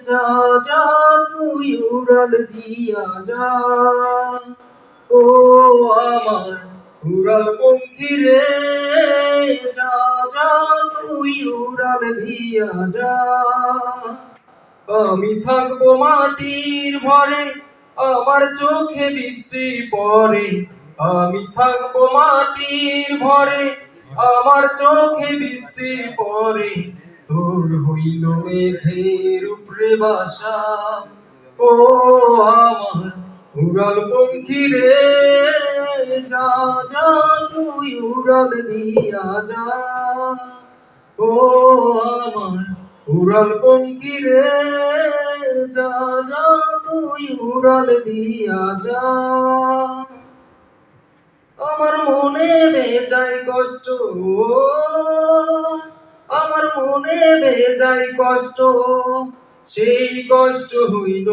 যা যা তুই উড়াল দিয়া যা। ও আমার উড়াল পঙ্খী রে, যা যা তুই উড়াল দিয়া যা। আমি থাকবো মাটির ভরে, আমার চোখে বৃষ্টি পড়ে। আমি থাকবো মাটির ভরে, আমার চোখে বৃষ্টি পড়ে। তোর হইল মেঘের উপরে বাসা। ও আমার উড়াল পঙ্খী রে, যা যা তুই উড়াল দিয়া যা। ও আমার উড়াল পঙ্খী রে, যা যা তুই উড়াল দিয়া যা। আমার মনে বেজায় কষ্ট, আমার মনে বেজায় কষ্ট, সেই কষ্ট হইল